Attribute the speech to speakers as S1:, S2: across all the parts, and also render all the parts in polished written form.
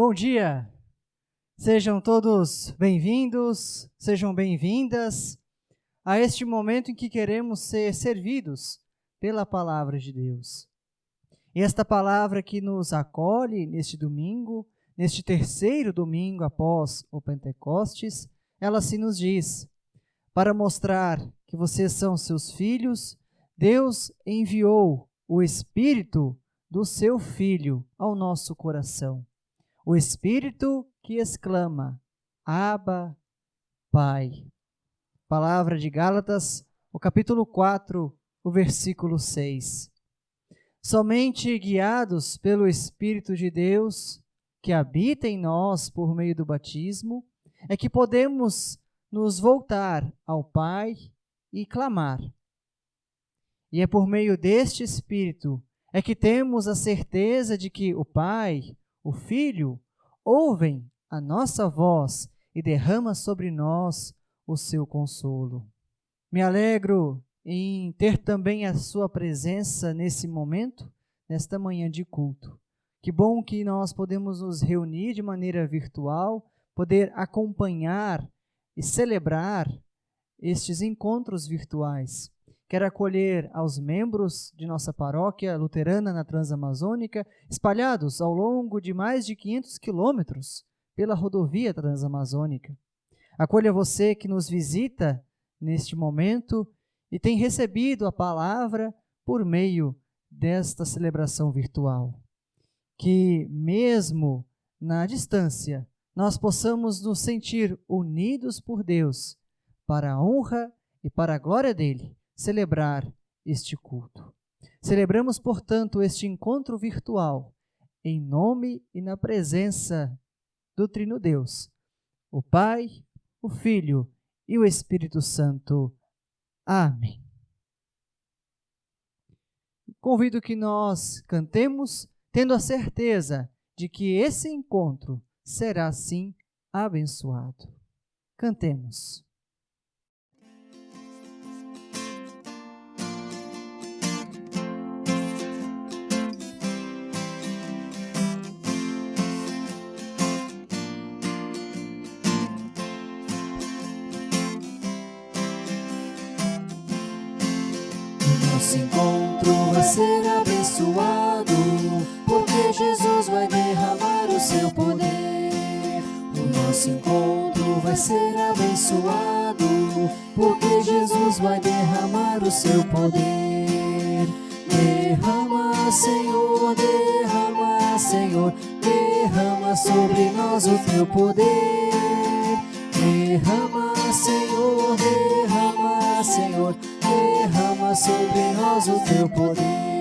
S1: Bom dia! Sejam todos bem-vindos, sejam bem-vindas a este momento em que queremos ser servidos pela Palavra de Deus. E esta palavra que nos acolhe neste domingo, neste terceiro domingo após o Pentecostes, ela assim nos diz: para mostrar que vocês são seus filhos, Deus enviou o Espírito do seu Filho ao nosso coração. O Espírito que exclama, Abba, Pai. Palavra de Gálatas, o capítulo 4, o versículo 6. Somente guiados pelo Espírito de Deus, que habita em nós por meio do batismo, é que podemos nos voltar ao Pai e clamar. E é por meio deste Espírito é que temos a certeza de que o Pai, o Filho, ouvem a nossa voz e derrama sobre nós o seu consolo. Me alegro em ter também a sua presença nesse momento, nesta manhã de culto. Que bom que nós podemos nos reunir de maneira virtual, poder acompanhar e celebrar estes encontros virtuais. Quero acolher aos membros de nossa paróquia luterana na Transamazônica, espalhados ao longo de mais de 500 quilômetros pela rodovia Transamazônica. Acolha você que nos visita neste momento e tem recebido a palavra por meio desta celebração virtual. Que mesmo na distância, nós possamos nos sentir unidos por Deus, para a honra e para a glória dele, celebrar este culto. Celebramos, portanto, este encontro virtual, em nome e na presença do Trino Deus, o Pai, o Filho e o Espírito Santo. Amém. Convido que nós cantemos, tendo a certeza de que esse encontro será, sim, abençoado. Cantemos.
S2: Nosso encontro vai ser abençoado, porque Jesus vai derramar o seu poder. O nosso encontro vai ser abençoado, porque Jesus vai derramar o seu poder. Derrama, Senhor, derrama, Senhor, derrama sobre nós o teu poder. Derrama, Senhor, derrama, Senhor, derrama sobre nós o teu poder.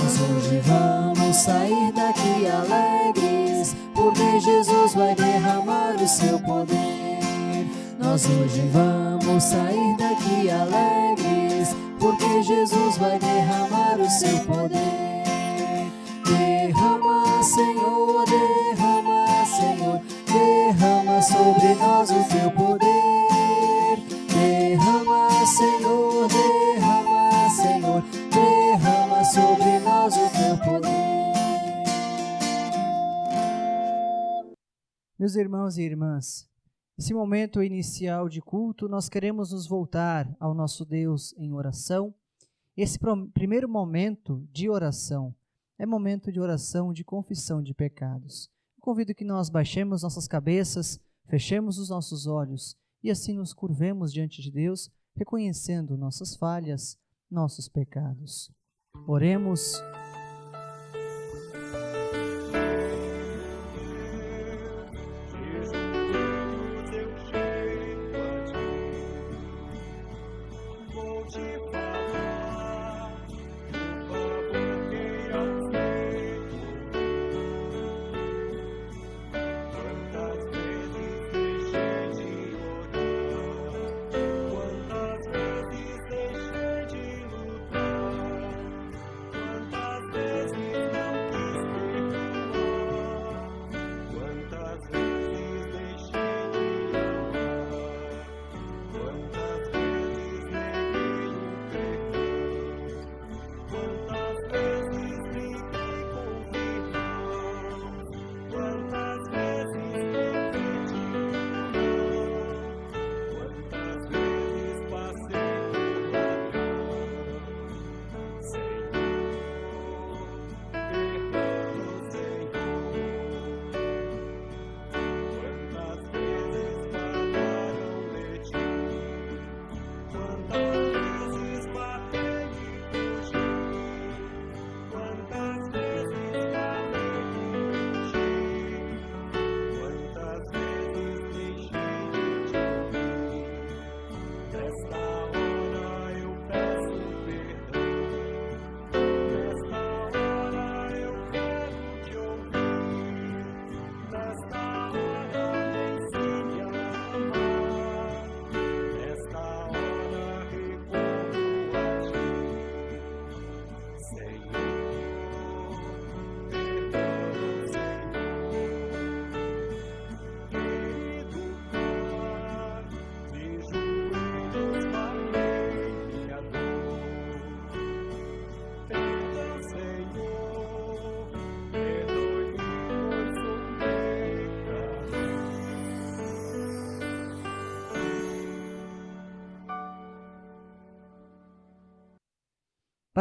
S2: Nós hoje vamos sair daqui alegres, porque Jesus vai derramar o seu poder. Nós hoje vamos sair daqui alegres, porque Jesus vai derramar o seu poder. Derrama, Senhor, derrama, Senhor, derrama sobre nós o teu poder. Derrama, Senhor, derrama, Senhor, derrama sobre nós o teu poder.
S1: Meus irmãos e irmãs, nesse momento inicial de culto, nós queremos nos voltar ao nosso Deus em oração. Esse primeiro momento de oração é momento de oração de confissão de pecados. Eu convido que nós baixemos nossas cabeças, fechemos os nossos olhos e assim nos curvemos diante de Deus, reconhecendo nossas falhas, nossos pecados. Oremos.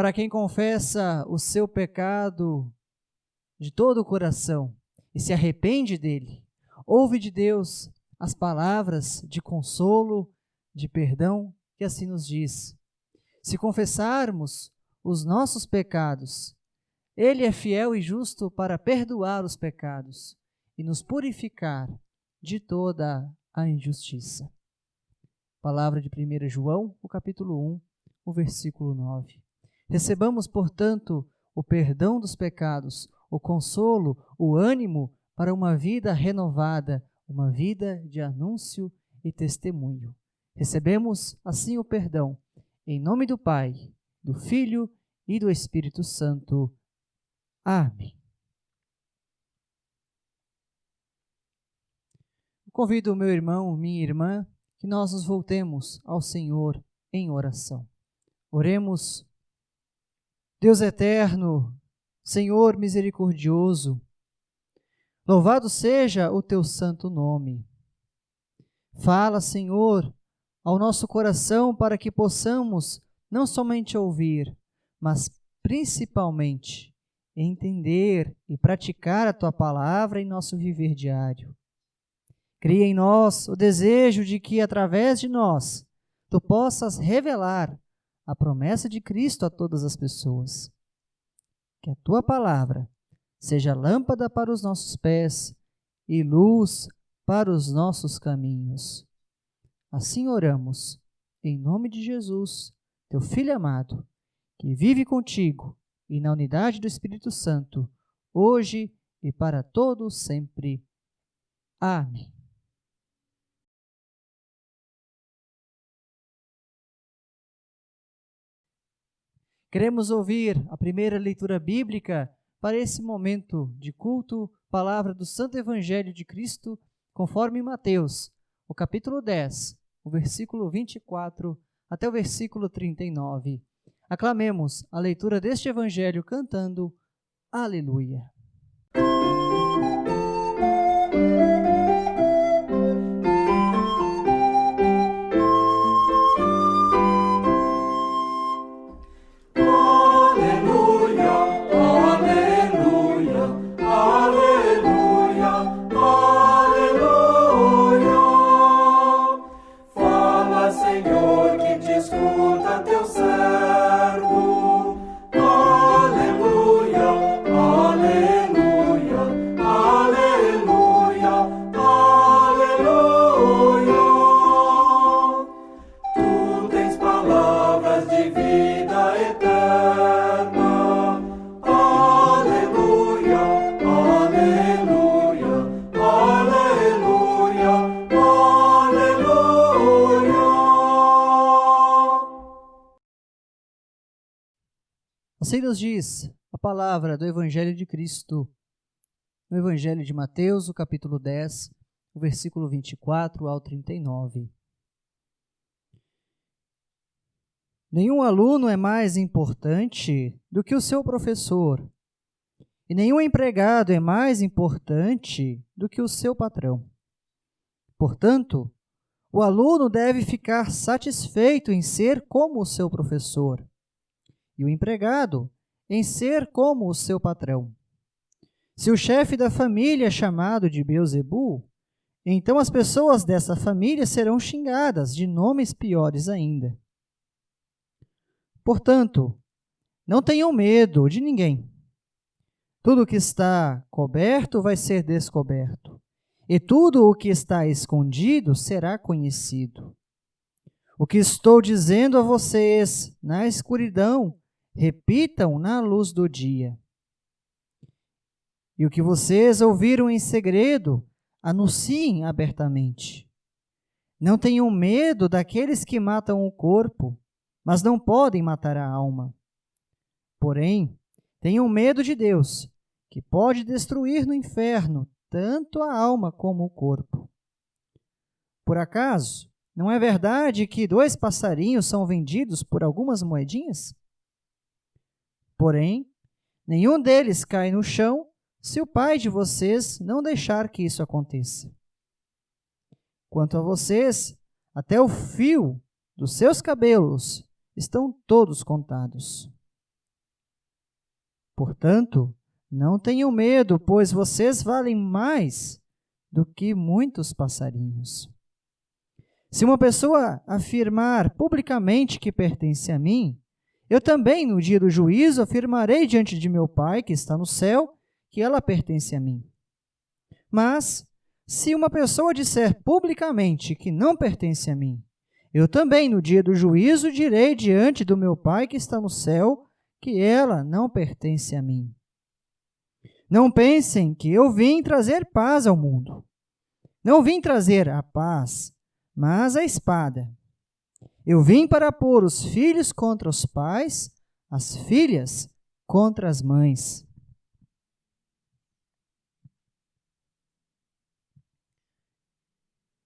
S1: para quem confessa o seu pecado de todo o coração e se arrepende dele, ouve de Deus as palavras de consolo, de perdão, que assim nos diz: se confessarmos os nossos pecados, Ele é fiel e justo para perdoar os pecados e nos purificar de toda a injustiça. Palavra de 1 João, o capítulo 1, o versículo 9. Recebamos, portanto, o perdão dos pecados, o consolo, o ânimo para uma vida renovada, uma vida de anúncio e testemunho. Recebemos, assim, o perdão, em nome do Pai, do Filho e do Espírito Santo. Amém. Convido o meu irmão, minha irmã, que nós nos voltemos ao Senhor em oração. Oremos. Deus eterno, Senhor misericordioso, louvado seja o teu santo nome. Fala, Senhor, ao nosso coração para que possamos não somente ouvir, mas principalmente entender e praticar a tua palavra em nosso viver diário. Cria em nós o desejo de que, através de nós, tu possas revelar a promessa de Cristo a todas as pessoas. Que a tua palavra seja lâmpada para os nossos pés e luz para os nossos caminhos. Assim oramos, em nome de Jesus, teu Filho amado, que vive contigo e na unidade do Espírito Santo, hoje e para todos sempre. Amém. Queremos ouvir a primeira leitura bíblica para esse momento de culto, palavra do Santo Evangelho de Cristo, conforme Mateus, o capítulo 10, o versículo 24 até o versículo 39. Aclamemos a leitura deste Evangelho cantando Aleluia. Assim nos diz a palavra do Evangelho de Cristo, no Evangelho de Mateus, o capítulo 10, o versículo 24 ao 39. Nenhum aluno é mais importante do que o seu professor, e nenhum empregado é mais importante do que o seu patrão. Portanto, o aluno deve ficar satisfeito em ser como o seu professor, e o empregado em ser como o seu patrão. Se o chefe da família é chamado de Beelzebu, então as pessoas dessa família serão xingadas de nomes piores ainda. Portanto, não tenham medo de ninguém. Tudo o que está coberto vai ser descoberto, e tudo o que está escondido será conhecido. O que estou dizendo a vocês na escuridão, repitam na luz do dia. E o que vocês ouviram em segredo, anunciem abertamente. Não tenham medo daqueles que matam o corpo, mas não podem matar a alma. Porém, tenham medo de Deus, que pode destruir no inferno tanto a alma como o corpo. Por acaso, não é verdade que 2 passarinhos são vendidos por algumas moedinhas? Porém, nenhum deles cai no chão se o Pai de vocês não deixar que isso aconteça. Quanto a vocês, até o fio dos seus cabelos estão todos contados. Portanto, não tenham medo, pois vocês valem mais do que muitos passarinhos. Se uma pessoa afirmar publicamente que pertence a mim, eu também, no dia do juízo, afirmarei diante de meu Pai, que está no céu, que ela pertence a mim. Mas, se uma pessoa disser publicamente que não pertence a mim, eu também, no dia do juízo, direi diante do meu Pai, que está no céu, que ela não pertence a mim. Não pensem que eu vim trazer paz ao mundo. Não vim trazer a paz, mas a espada. Eu vim para pôr os filhos contra os pais, as filhas contra as mães.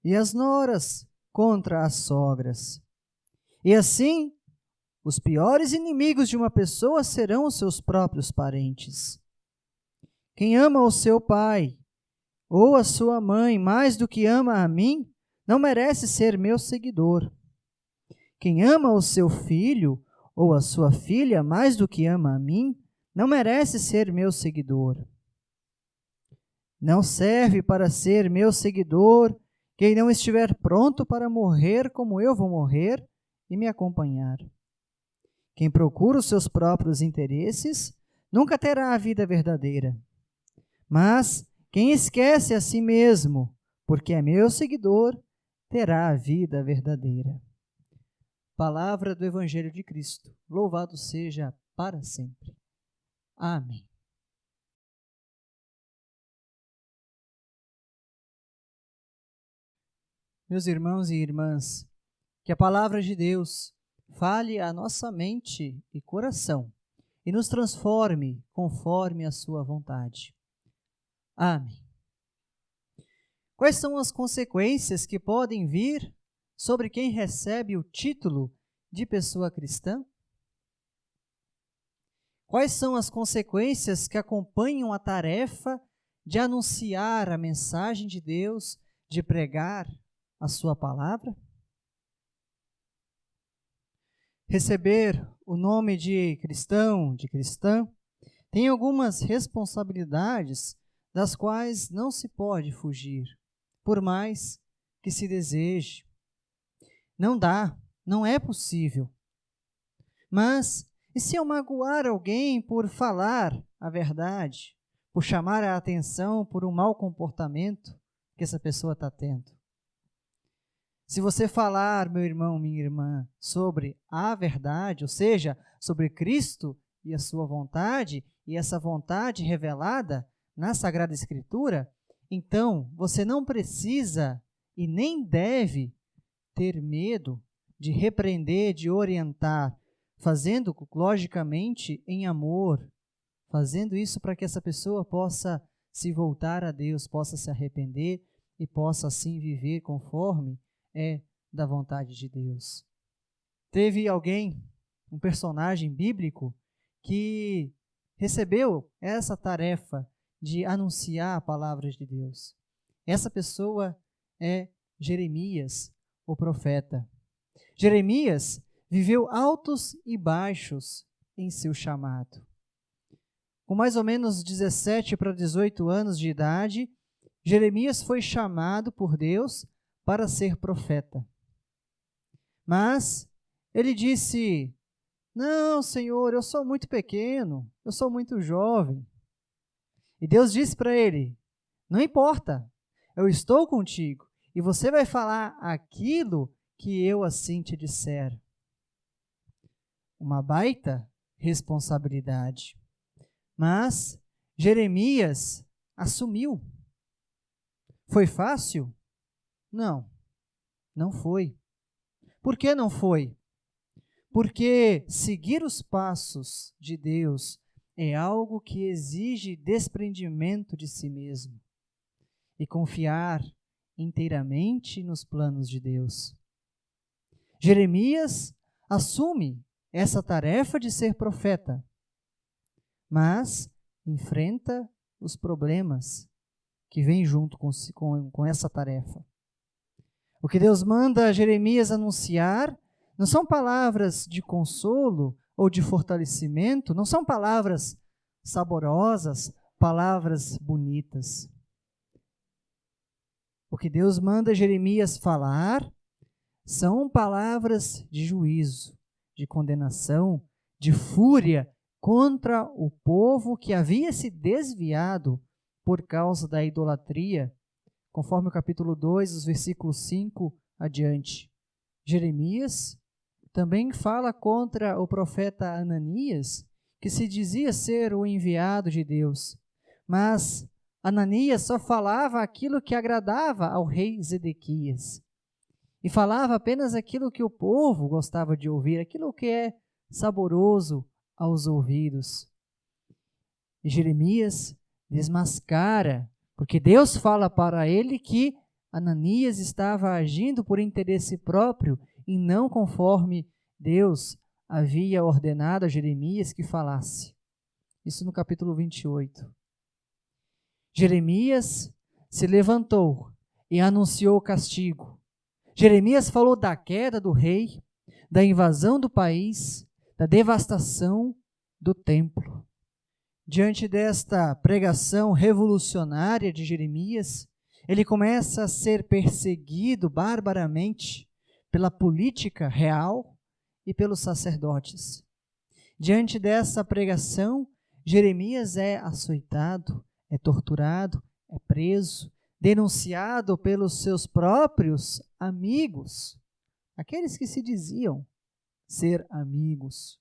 S1: E as noras contra as sogras. E assim, os piores inimigos de uma pessoa serão os seus próprios parentes. Quem ama o seu pai ou a sua mãe mais do que ama a mim, não merece ser meu seguidor. Quem ama o seu filho ou a sua filha mais do que ama a mim, não merece ser meu seguidor. Não serve para ser meu seguidor quem não estiver pronto para morrer como eu vou morrer e me acompanhar. Quem procura os seus próprios interesses nunca terá a vida verdadeira. Mas quem esquece a si mesmo, porque é meu seguidor, terá a vida verdadeira. Palavra do Evangelho de Cristo. Louvado seja para sempre. Amém. Meus irmãos e irmãs, que a palavra de Deus fale à nossa mente e coração e nos transforme conforme a sua vontade. Amém. Quais são as consequências que podem vir sobre quem recebe o título de pessoa cristã? Quais são as consequências que acompanham a tarefa de anunciar a mensagem de Deus, de pregar a sua palavra? Receber o nome de cristão, de cristã, tem algumas responsabilidades das quais não se pode fugir, por mais que se deseje. Não dá, não é possível. Mas, e se eu magoar alguém por falar a verdade, por chamar a atenção por um mau comportamento que essa pessoa está tendo? Se você falar, meu irmão, minha irmã, sobre a verdade, ou seja, sobre Cristo e a sua vontade, e essa vontade revelada na Sagrada Escritura, então você não precisa e nem deve ter medo de repreender, de orientar, fazendo, logicamente, em amor, fazendo isso para que essa pessoa possa se voltar a Deus, possa se arrepender e possa assim viver conforme é da vontade de Deus. Teve alguém, um personagem bíblico, que recebeu essa tarefa de anunciar a palavra de Deus. Essa pessoa é Jeremias, o profeta. Jeremias viveu altos e baixos em seu chamado. Com mais ou menos 17 para 18 anos de idade, Jeremias foi chamado por Deus para ser profeta. Mas ele disse: "Não, Senhor, eu sou muito pequeno, eu sou muito jovem." E Deus disse para ele: "Não importa, eu estou contigo e você vai falar aquilo que eu assim te disser." Uma baita responsabilidade. Mas Jeremias assumiu. Foi fácil? Não, não foi. Por que não foi? Porque seguir os passos de Deus é algo que exige desprendimento de si mesmo e confiar inteiramente nos planos de Deus. Jeremias assume essa tarefa de ser profeta, mas enfrenta os problemas que vêm junto com essa tarefa. O que Deus manda Jeremias anunciar não são palavras de consolo ou de fortalecimento, não são palavras saborosas, palavras bonitas. O que Deus manda Jeremias falar são palavras de juízo, de condenação, de fúria contra o povo que havia se desviado por causa da idolatria, conforme o capítulo 2, os versículos 5 adiante. Jeremias também fala contra o profeta Ananias, que se dizia ser o enviado de Deus, mas Ananias só falava aquilo que agradava ao rei Zedequias. E falava apenas aquilo que o povo gostava de ouvir, aquilo que é saboroso aos ouvidos. E Jeremias desmascara, porque Deus fala para ele que Ananias estava agindo por interesse próprio e não conforme Deus havia ordenado a Jeremias que falasse. Isso no capítulo 28. Jeremias se levantou e anunciou o castigo. Jeremias falou da queda do rei, da invasão do país, da devastação do templo. Diante desta pregação revolucionária de Jeremias, ele começa a ser perseguido barbaramente pela política real e pelos sacerdotes. Diante dessa pregação, Jeremias é açoitado, é torturado, é preso, denunciado pelos seus próprios amigos, aqueles que se diziam ser amigos.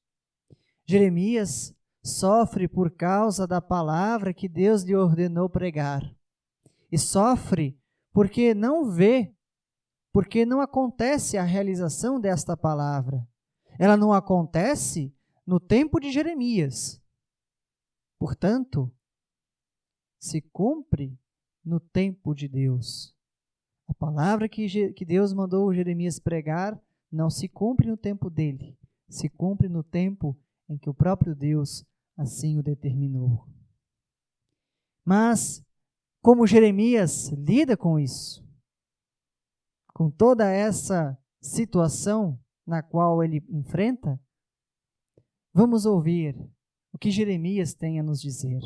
S1: Jeremias sofre por causa da palavra que Deus lhe ordenou pregar. E sofre porque não vê, porque não acontece a realização desta palavra. Ela não acontece no tempo de Jeremias. Portanto, se cumpre no tempo de Deus. A palavra que Deus mandou Jeremias pregar não se cumpre no tempo dele, se cumpre no tempo em que o próprio Deus assim o determinou. Mas, como Jeremias lida com isso? Com toda essa situação na qual ele enfrenta? Vamos ouvir o que Jeremias tem a nos dizer.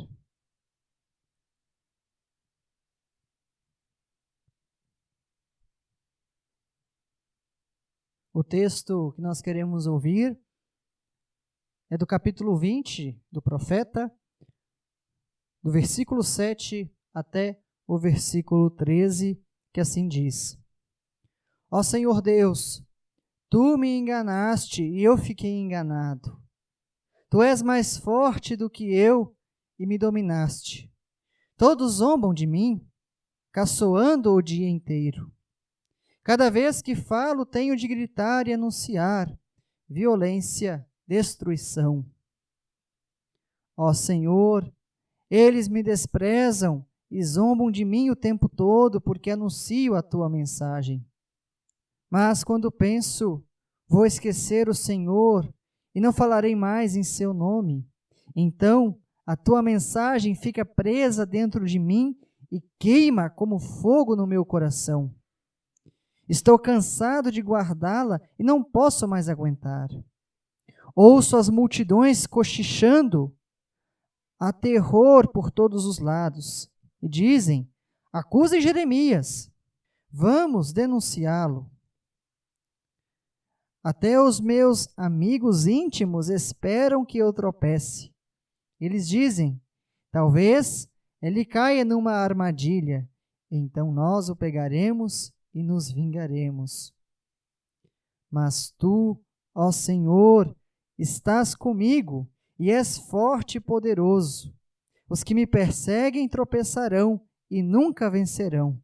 S1: O texto que nós queremos ouvir é do capítulo 20 do profeta, do versículo 7 até o versículo 13, que assim diz: Ó Senhor Deus, Tu me enganaste e eu fiquei enganado. Tu és mais forte do que eu e me dominaste. Todos zombam de mim, caçoando o dia inteiro. Cada vez que falo, tenho de gritar e anunciar violência, destruição. Ó Senhor, eles me desprezam e zombam de mim o tempo todo, porque anuncio a tua mensagem. Mas quando penso, vou esquecer o Senhor e não falarei mais em seu nome, então a tua mensagem fica presa dentro de mim e queima como fogo no meu coração. Estou cansado de guardá-la e não posso mais aguentar. Ouço as multidões cochichando, há terror por todos os lados, e dizem: acusem Jeremias, vamos denunciá-lo. Até os meus amigos íntimos esperam que eu tropece. Eles dizem: talvez ele caia numa armadilha, então nós o pegaremos e nos vingaremos. Mas tu, ó Senhor, estás comigo e és forte e poderoso. Os que me perseguem tropeçarão e nunca vencerão.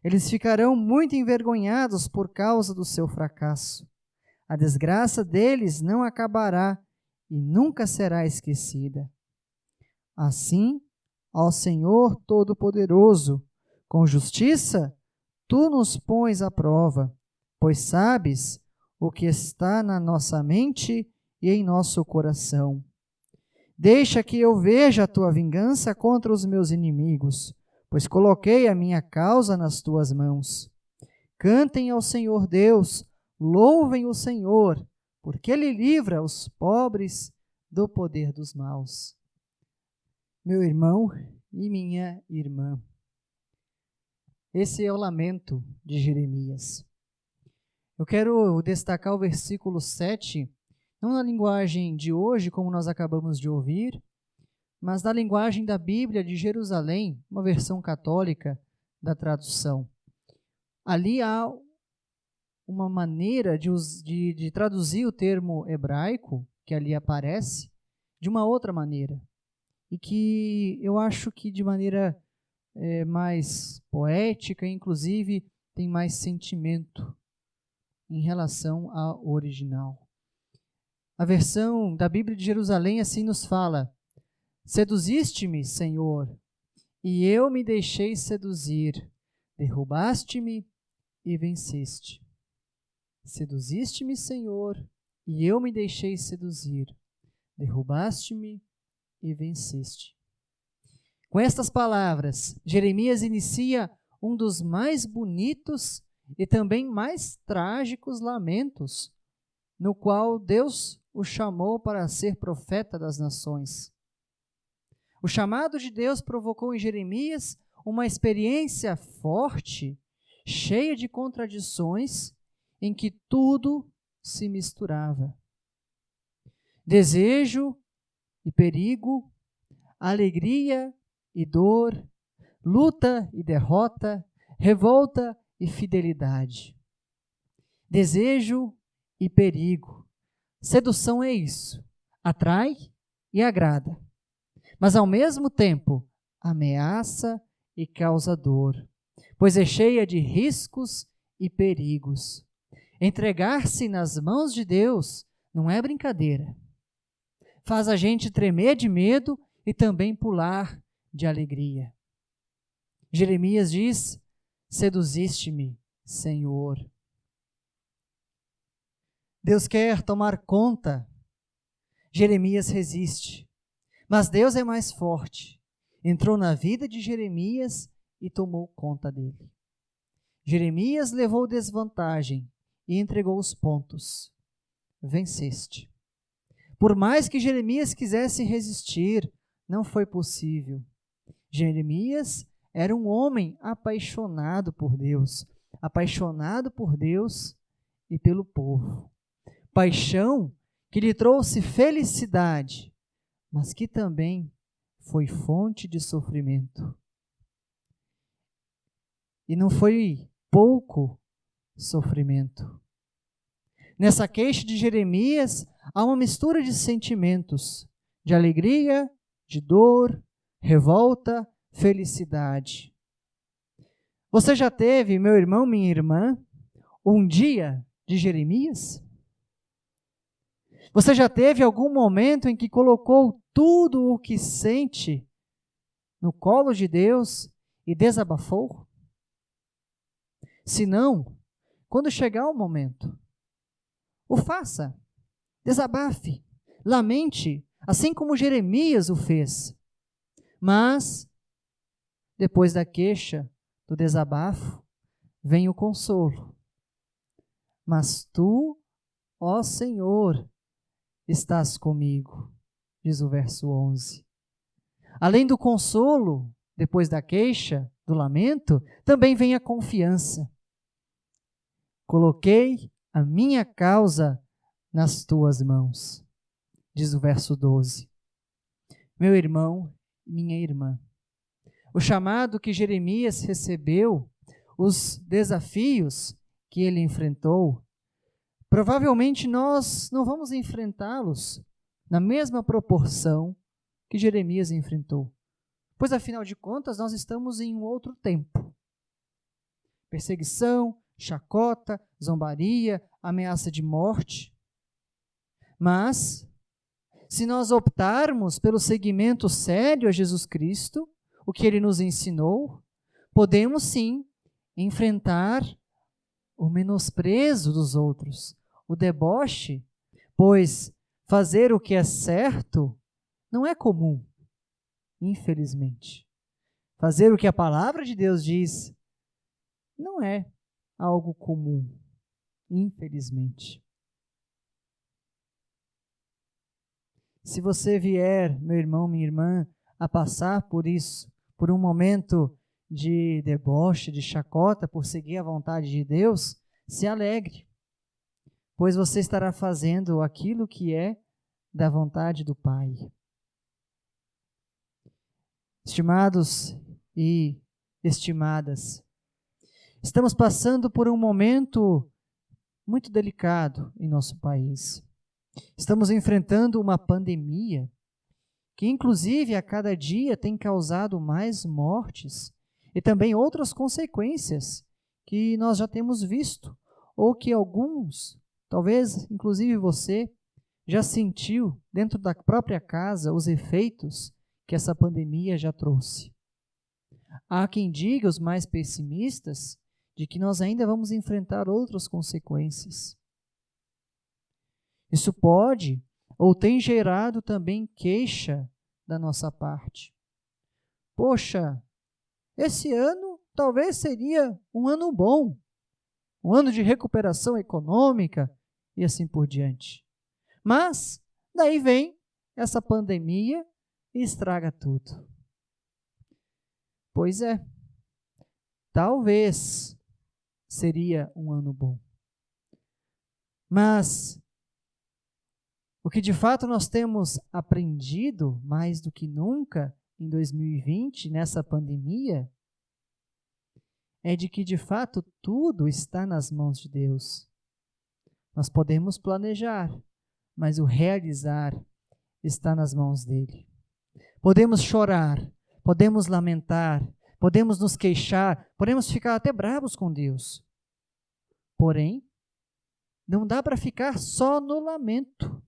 S1: Eles ficarão muito envergonhados por causa do seu fracasso. A desgraça deles não acabará e nunca será esquecida. Assim, ó Senhor Todo-Poderoso, com justiça, tu nos pões à prova, pois sabes o que está na nossa mente e em nosso coração. Deixa que eu veja a tua vingança contra os meus inimigos, pois coloquei a minha causa nas tuas mãos. Cantem ao Senhor Deus, louvem o Senhor, porque Ele livra os pobres do poder dos maus. Meu irmão e minha irmã. Esse é o lamento de Jeremias. Eu quero destacar o versículo 7, não na linguagem de hoje, como nós acabamos de ouvir, mas na linguagem da Bíblia de Jerusalém, uma versão católica da tradução. Ali há uma maneira de traduzir o termo hebraico, que ali aparece, de uma outra maneira. E que eu acho que de maneira mais poética, inclusive tem mais sentimento em relação ao original. A versão da Bíblia de Jerusalém assim nos fala: seduziste-me, Senhor, e eu me deixei seduzir. Derrubaste-me e venceste. Seduziste-me, Senhor, e eu me deixei seduzir. Derrubaste-me e venceste. Com estas palavras, Jeremias inicia um dos mais bonitos e também mais trágicos lamentos, no qual Deus o chamou para ser profeta das nações. O chamado de Deus provocou em Jeremias uma experiência forte, cheia de contradições, em que tudo se misturava. Desejo e perigo, alegria e dor, luta e derrota, revolta e fidelidade. Desejo e perigo. Sedução é isso, atrai e agrada, mas ao mesmo tempo ameaça e causa dor, pois é cheia de riscos e perigos. Entregar-se nas mãos de Deus não é brincadeira. Faz a gente tremer de medo e também pular de alegria. Jeremias diz: seduziste-me, Senhor. Deus quer tomar conta. Jeremias resiste, mas Deus é mais forte. Entrou na vida de Jeremias e tomou conta dele. Jeremias levou desvantagem e entregou os pontos. Venceste. Por mais que Jeremias quisesse resistir, não foi possível. Jeremias era um homem apaixonado por Deus e pelo povo. Paixão que lhe trouxe felicidade, mas que também foi fonte de sofrimento. E não foi pouco sofrimento. Nessa queixa de Jeremias, há uma mistura de sentimentos, de alegria, de dor, revolta, felicidade. Você já teve, meu irmão, minha irmã, um dia de Jeremias? Você já teve algum momento em que colocou tudo o que sente no colo de Deus e desabafou? Se não, quando chegar o momento, o faça, desabafe, lamente, assim como Jeremias o fez. Mas, depois da queixa, do desabafo, vem o consolo. Mas tu, ó Senhor, estás comigo, diz o verso 11. Além do consolo, depois da queixa, do lamento, também vem a confiança. Coloquei a minha causa nas tuas mãos, diz o verso 12. Meu irmão, minha irmã, o chamado que Jeremias recebeu, os desafios que ele enfrentou, provavelmente nós não vamos enfrentá-los na mesma proporção que Jeremias enfrentou. Pois, afinal de contas, nós estamos em um outro tempo. Perseguição, chacota, zombaria, ameaça de morte. Mas, se nós optarmos pelo seguimento sério a Jesus Cristo, o que ele nos ensinou, podemos sim enfrentar o menosprezo dos outros, o deboche, pois fazer o que é certo não é comum, infelizmente. Fazer o que a palavra de Deus diz não é algo comum, infelizmente. Se você vier, meu irmão, minha irmã, a passar por isso, por um momento de deboche, de chacota, por seguir a vontade de Deus, se alegre, pois você estará fazendo aquilo que é da vontade do Pai. Estimados e estimadas, estamos passando por um momento muito delicado em nosso país. Estamos enfrentando uma pandemia que, inclusive, a cada dia tem causado mais mortes e também outras consequências que nós já temos visto, ou que alguns, talvez inclusive você, já sentiu dentro da própria casa os efeitos que essa pandemia já trouxe. Há quem diga, os mais pessimistas, de que nós ainda vamos enfrentar outras consequências. Isso pode ou tem gerado também queixa da nossa parte. Poxa, esse ano talvez seria um ano bom, um ano de recuperação econômica e assim por diante. Mas daí vem essa pandemia e estraga tudo. Pois é, talvez seria um ano bom. Mas o que de fato nós temos aprendido mais do que nunca em 2020, nessa pandemia, é de que de fato tudo está nas mãos de Deus. Nós podemos planejar, mas o realizar está nas mãos dele. Podemos chorar, podemos lamentar, podemos nos queixar, podemos ficar até bravos com Deus. Porém, não dá para ficar só no lamento.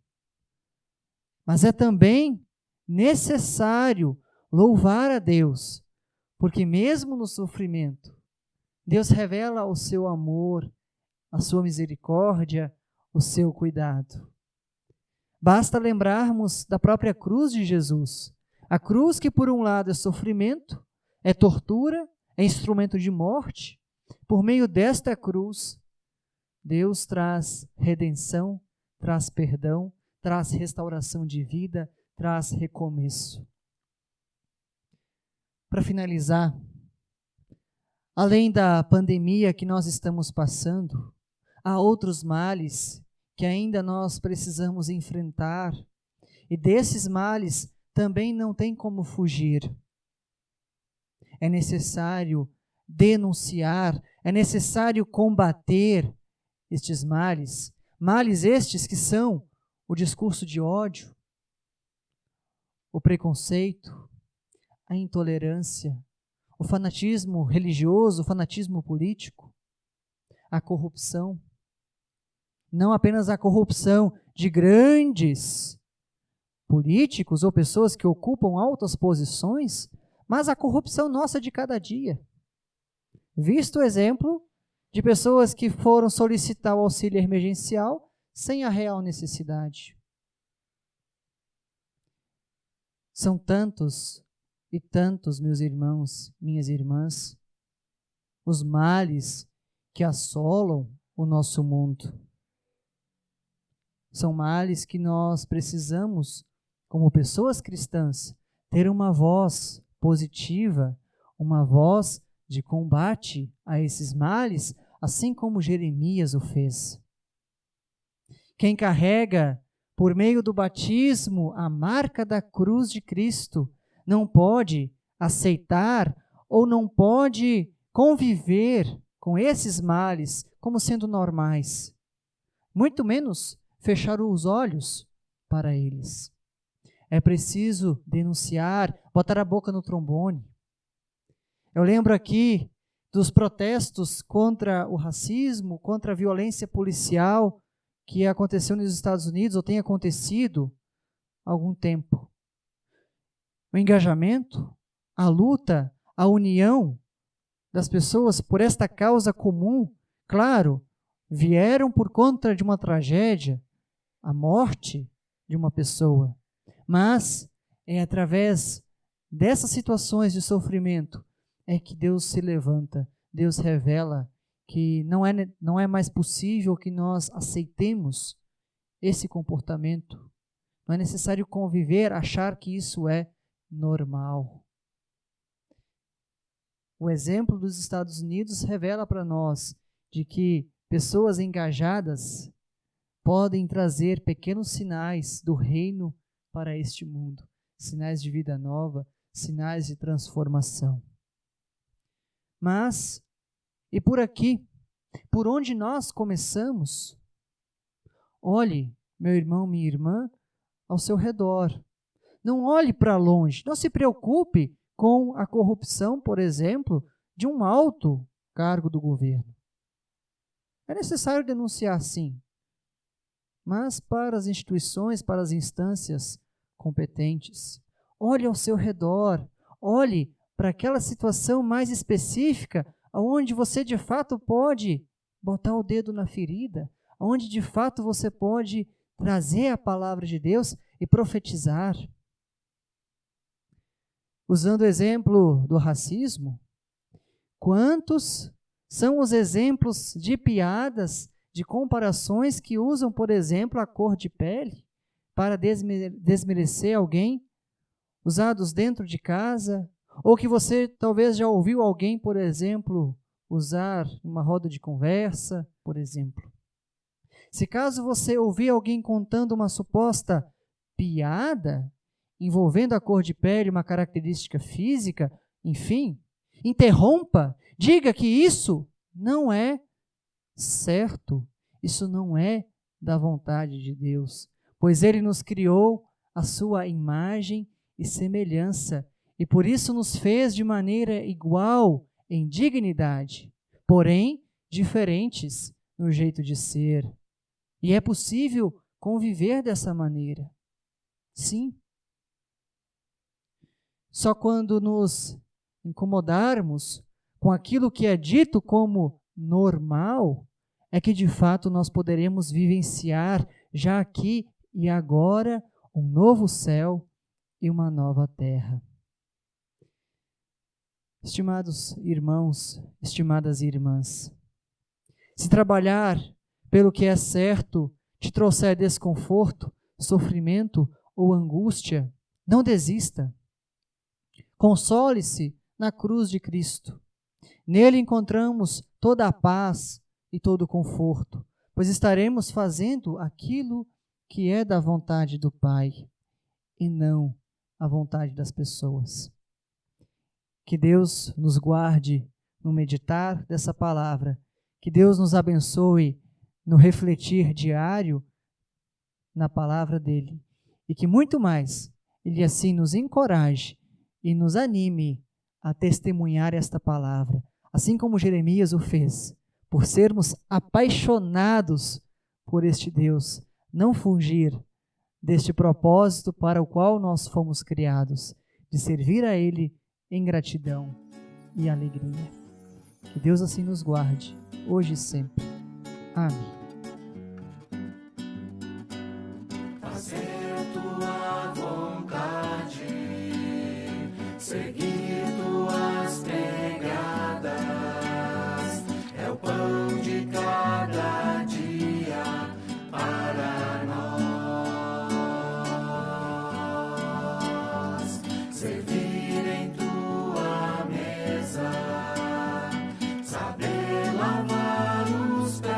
S1: Mas é também necessário louvar a Deus, porque mesmo no sofrimento, Deus revela o seu amor, a sua misericórdia, o seu cuidado. Basta lembrarmos da própria cruz de Jesus. A cruz que por um lado é sofrimento, é tortura, é instrumento de morte. Por meio desta cruz, Deus traz redenção, traz perdão, traz restauração de vida, traz recomeço. Para finalizar, além da pandemia que nós estamos passando, há outros males que ainda nós precisamos enfrentar, e desses males também não tem como fugir. É necessário denunciar, é necessário combater estes males, males estes que são o discurso de ódio, o preconceito, a intolerância, o fanatismo religioso, o fanatismo político, a corrupção. Não apenas a corrupção de grandes políticos ou pessoas que ocupam altas posições, mas a corrupção nossa de cada dia. Visto o exemplo de pessoas que foram solicitar o auxílio emergencial sem a real necessidade. São tantos e tantos, meus irmãos, minhas irmãs, os males que assolam o nosso mundo. São males que nós precisamos, como pessoas cristãs, ter uma voz positiva, uma voz de combate a esses males, assim como Jeremias o fez. Quem carrega, por meio do batismo, a marca da cruz de Cristo, não pode aceitar ou não pode conviver com esses males como sendo normais. Muito menos fechar os olhos para eles. É preciso denunciar, botar a boca no trombone. Eu lembro aqui dos protestos contra o racismo, contra a violência policial que aconteceu nos Estados Unidos, ou tem acontecido há algum tempo. O engajamento, a luta, a união das pessoas por esta causa comum, claro, vieram por conta de uma tragédia, a morte de uma pessoa. Mas é através dessas situações de sofrimento é que Deus se levanta, Deus revela que não é mais possível que nós aceitemos esse comportamento. Não é necessário conviver, achar que isso é normal. O exemplo dos Estados Unidos revela para nós de que pessoas engajadas podem trazer pequenos sinais do reino para este mundo, sinais de vida nova, sinais de transformação. Mas, e por aqui, por onde nós começamos? Olhe, meu irmão, minha irmã, ao seu redor. Não olhe para longe, não se preocupe com a corrupção, por exemplo, de um alto cargo do governo. É necessário denunciar, sim, mas para as instituições, para as instâncias competentes. Olhe ao seu redor, olhe para aquela situação mais específica, onde você de fato pode botar o dedo na ferida, onde de fato você pode trazer a palavra de Deus e profetizar. Usando o exemplo do racismo, quantos são os exemplos de piadas, de comparações que usam, por exemplo, a cor de pele para desmerecer alguém, usados dentro de casa, ou que você talvez já ouviu alguém, por exemplo, usar numa roda de conversa, por exemplo. Se caso você ouvir alguém contando uma suposta piada envolvendo a cor de pele, uma característica física, enfim, interrompa, diga que isso não é certo, isso não é da vontade de Deus, pois Ele nos criou a sua imagem e semelhança, e por isso nos fez de maneira igual em dignidade, porém diferentes no jeito de ser. E é possível conviver dessa maneira. Sim. Só quando nos incomodarmos com aquilo que é dito como normal, é que de fato nós poderemos vivenciar já aqui e agora um novo céu e uma nova terra. Estimados irmãos, estimadas irmãs, se trabalhar pelo que é certo te trouxer desconforto, sofrimento ou angústia, não desista. Console-se na cruz de Cristo. Nele encontramos toda a paz e todo o conforto, pois estaremos fazendo aquilo que é da vontade do Pai e não a vontade das pessoas. Que Deus nos guarde no meditar dessa palavra, que Deus nos abençoe no refletir diário na palavra dele e que muito mais Ele assim nos encoraje e nos anime a testemunhar esta palavra, assim como Jeremias o fez, por sermos apaixonados por este Deus, não fugir deste propósito para o qual nós fomos criados, de servir a Ele em gratidão e alegria. Que Deus assim nos guarde, hoje e sempre. Amém.
S2: Fazer tua vontade, seguir tuas pegadas, é o pão de cada dia para nós. Servir em tua mesa, saber lavar os pés,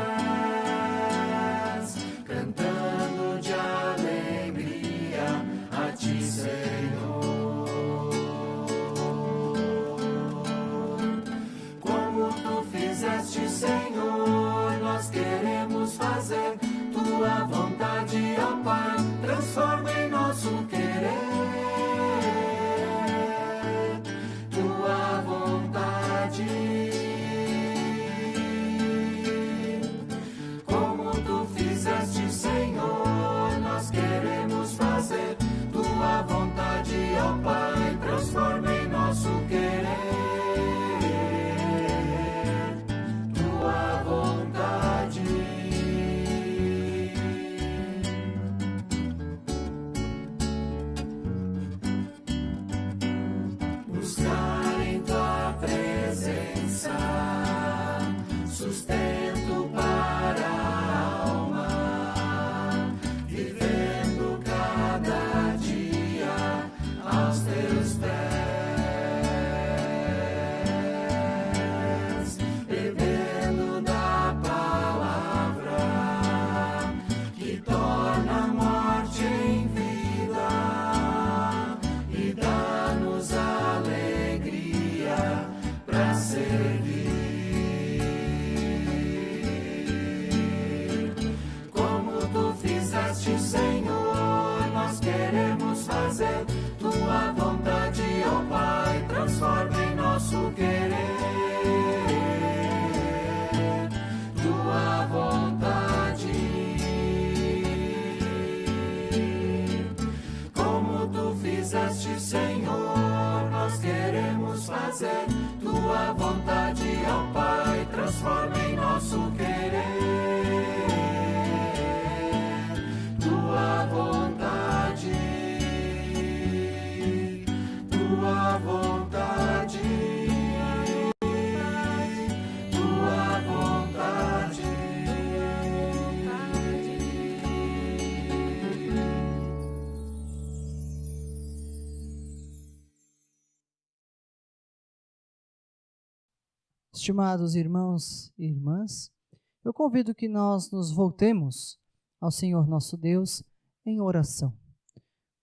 S1: Estimados irmãos e irmãs, eu convido que nós nos voltemos ao Senhor nosso Deus em oração.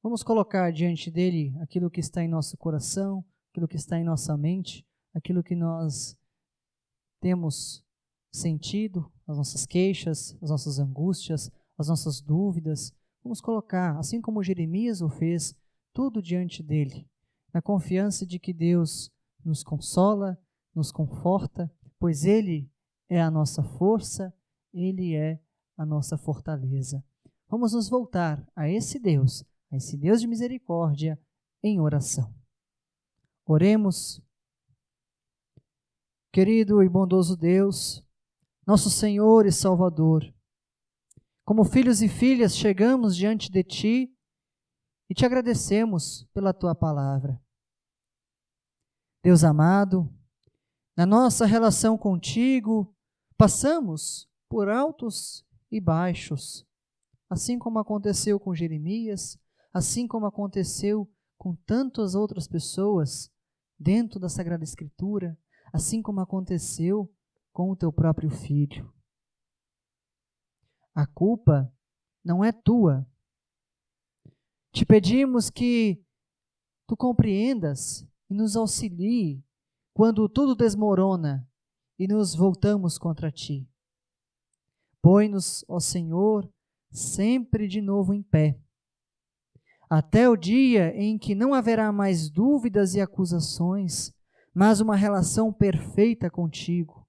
S1: Vamos colocar diante dele aquilo que está em nosso coração, aquilo que está em nossa mente, aquilo que nós temos sentido, as nossas queixas, as nossas angústias, as nossas dúvidas. Vamos colocar, assim como Jeremias o fez, tudo diante dele, na confiança de que Deus nos consola, nos conforta, pois Ele é a nossa força, Ele é a nossa fortaleza. Vamos nos voltar a esse Deus de misericórdia, em oração. Oremos. Querido e bondoso Deus, nosso Senhor e Salvador, como filhos e filhas chegamos diante de Ti e Te agradecemos pela Tua palavra. Deus amado, na nossa relação contigo, passamos por altos e baixos, assim como aconteceu com Jeremias, assim como aconteceu com tantas outras pessoas dentro da Sagrada Escritura, assim como aconteceu com o teu próprio filho. A culpa não é tua. Te pedimos que tu compreendas e nos auxilie quando tudo desmorona e nos voltamos contra ti. Põe-nos, ó Senhor, sempre de novo em pé, até o dia em que não haverá mais dúvidas e acusações, mas uma relação perfeita contigo.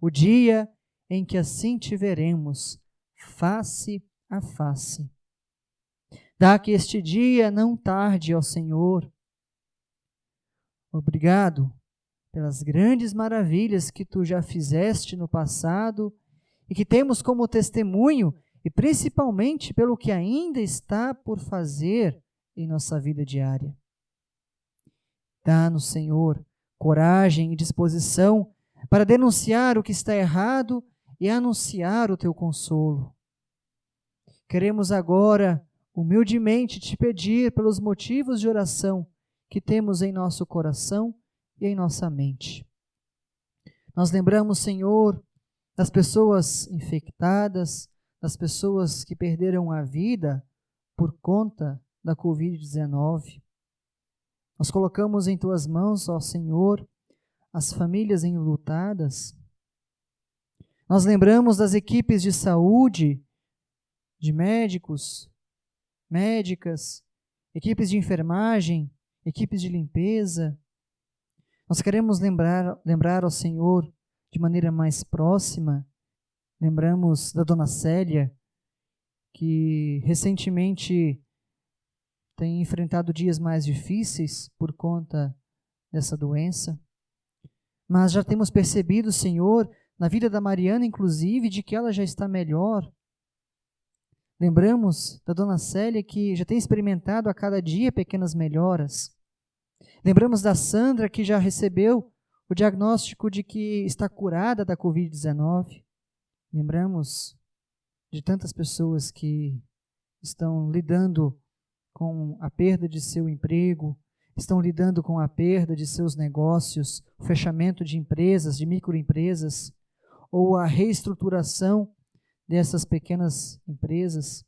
S1: O dia em que assim te veremos, face a face. Dá que este dia não tarde, ó Senhor. Obrigado pelas grandes maravilhas que tu já fizeste no passado e que temos como testemunho, e principalmente pelo que ainda está por fazer em nossa vida diária. Dá-nos, Senhor, coragem e disposição para denunciar o que está errado e anunciar o teu consolo. Queremos agora, humildemente, te pedir pelos motivos de oração que temos em nosso coração e em nossa mente. Nós lembramos, Senhor, das pessoas infectadas, das pessoas que perderam a vida por conta da Covid-19. Nós colocamos em tuas mãos, ó Senhor, as famílias enlutadas. Nós lembramos das equipes de saúde, de médicos, médicas, equipes de enfermagem, equipes de limpeza. Nós queremos lembrar ao Senhor de maneira mais próxima. Lembramos da Dona Célia, que recentemente tem enfrentado dias mais difíceis por conta dessa doença. Mas já temos percebido, Senhor, na vida da Mariana, inclusive, de que ela já está melhor. Lembramos da Dona Célia, que já tem experimentado a cada dia pequenas melhoras. Lembramos da Sandra, que já recebeu o diagnóstico de que está curada da Covid-19. Lembramos de tantas pessoas que estão lidando com a perda de seu emprego, estão lidando com a perda de seus negócios, o fechamento de empresas, de microempresas, ou a reestruturação dessas pequenas empresas.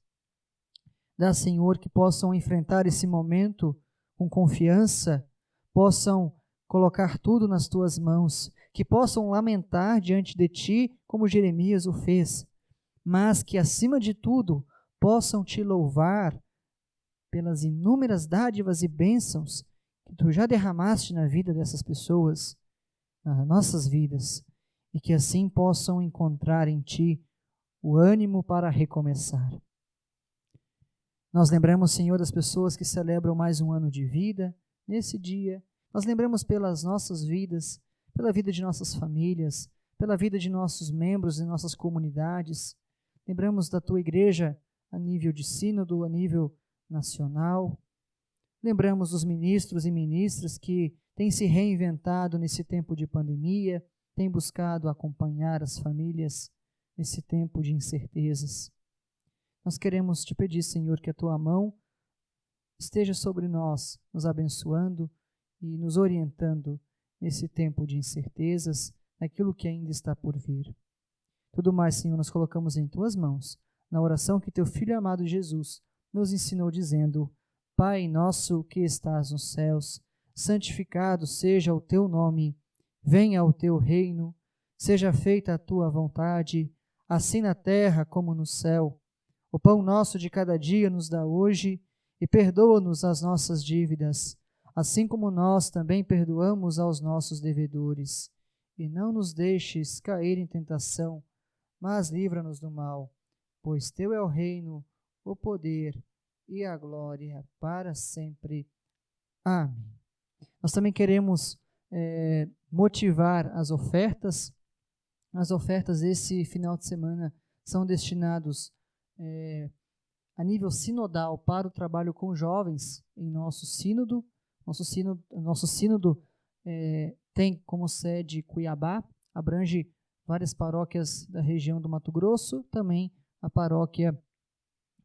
S1: Dá, Senhor, que possam enfrentar esse momento com confiança, possam colocar tudo nas tuas mãos, que possam lamentar diante de ti, como Jeremias o fez, mas que, acima de tudo, possam te louvar pelas inúmeras dádivas e bênçãos que tu já derramaste na vida dessas pessoas, nas nossas vidas, e que assim possam encontrar em ti o ânimo para recomeçar. Nós lembramos, Senhor, das pessoas que celebram mais um ano de vida nesse dia. Nós lembramos pelas nossas vidas, pela vida de nossas famílias, pela vida de nossos membros e nossas comunidades. Lembramos da tua igreja a nível de sínodo, a nível nacional. Lembramos dos ministros e ministras que têm se reinventado nesse tempo de pandemia, têm buscado acompanhar as famílias nesse tempo de incertezas. Nós queremos te pedir, Senhor, que a tua mão esteja sobre nós, nos abençoando e nos orientando nesse tempo de incertezas, naquilo que ainda está por vir. Tudo mais, Senhor, nós colocamos em Tuas mãos, na oração que Teu Filho amado Jesus nos ensinou dizendo: Pai nosso que estás nos céus, santificado seja o Teu nome, venha o Teu reino, seja feita a Tua vontade, assim na terra como no céu. O pão nosso de cada dia nos dá hoje, e perdoa-nos as nossas dívidas, assim como nós também perdoamos aos nossos devedores. E não nos deixes cair em tentação, mas livra-nos do mal, pois Teu é o reino, o poder e a glória para sempre. Amém. Nós também queremos motivar as ofertas. As ofertas esse final de semana são destinados a nível sinodal para o trabalho com jovens em nosso sínodo. Nosso sínodo tem como sede Cuiabá, abrange várias paróquias da região do Mato Grosso, também a paróquia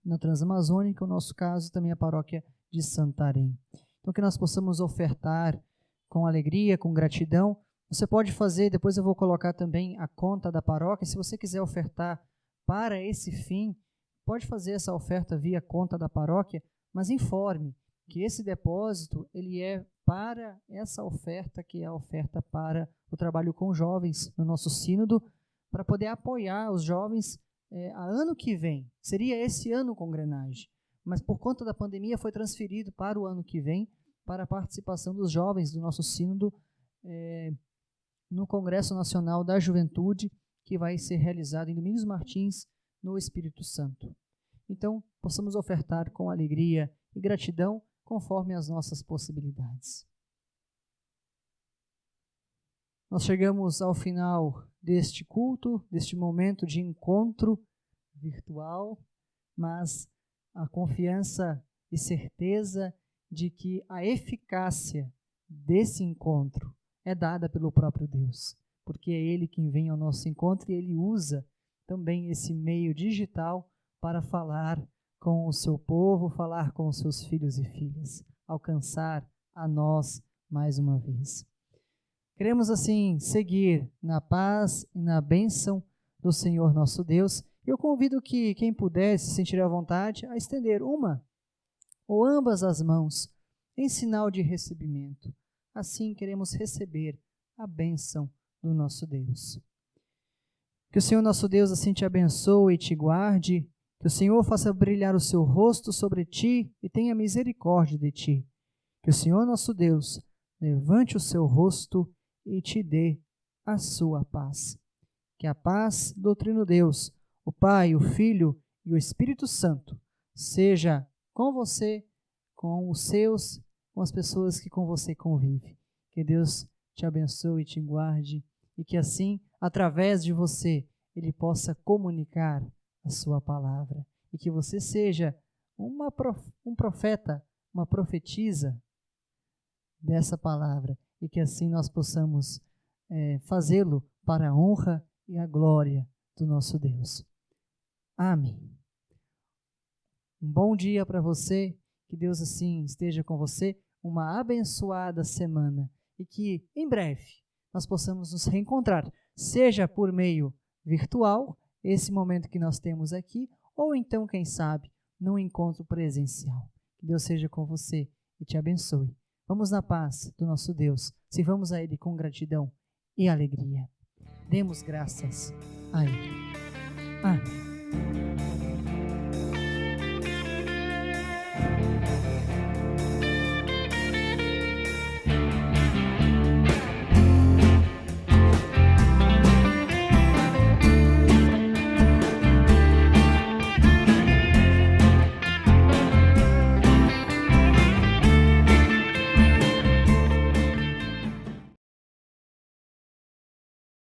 S1: na Transamazônica, no nosso caso, também a paróquia de Santarém. Então, que nós possamos ofertar com alegria, com gratidão. Você pode fazer, depois eu vou colocar também a conta da paróquia, se você quiser ofertar para esse fim, pode fazer essa oferta via conta da paróquia, mas informe que esse depósito ele é para essa oferta, que é a oferta para o trabalho com jovens no nosso sínodo, para poder apoiar os jovens a ano que vem. Seria esse ano com Grenage, mas por conta da pandemia foi transferido para o ano que vem, para a participação dos jovens do nosso sínodo no Congresso Nacional da Juventude, que vai ser realizado em Domingos Martins, no Espírito Santo. Então, possamos ofertar com alegria e gratidão, conforme as nossas possibilidades. Nós chegamos ao final deste culto, deste momento de encontro virtual, mas a confiança e certeza de que a eficácia desse encontro é dada pelo próprio Deus, porque é Ele quem vem ao nosso encontro e Ele usa também esse meio digital para falar com o seu povo, falar com os seus filhos e filhas, alcançar a nós mais uma vez. Queremos assim seguir na paz e na bênção do Senhor nosso Deus. Eu convido que quem puder se sentir à vontade a estender uma ou ambas as mãos em sinal de recebimento. Assim queremos receber a bênção do nosso Deus. Que o Senhor nosso Deus assim te abençoe e te guarde, que o Senhor faça brilhar o seu rosto sobre ti e tenha misericórdia de ti. Que o Senhor nosso Deus levante o seu rosto e te dê a sua paz. Que a paz do Trino Deus, o Pai, o Filho e o Espírito Santo, seja com você, com os seus, com as pessoas que com você convivem. Que Deus te abençoe e te guarde e que assim, através de você, Ele possa comunicar a sua palavra e que você seja um profeta, uma profetisa dessa palavra e que assim nós possamos fazê-lo para a honra e a glória do nosso Deus. Amém. Um bom dia para você, que Deus assim esteja com você, uma abençoada semana e que em breve nós possamos nos reencontrar, seja por meio virtual, esse momento que nós temos aqui, ou então, quem sabe, num encontro presencial. Que Deus seja com você e te abençoe. Vamos na paz do nosso Deus, sirvamos a Ele com gratidão e alegria. Demos graças a Ele. Amém.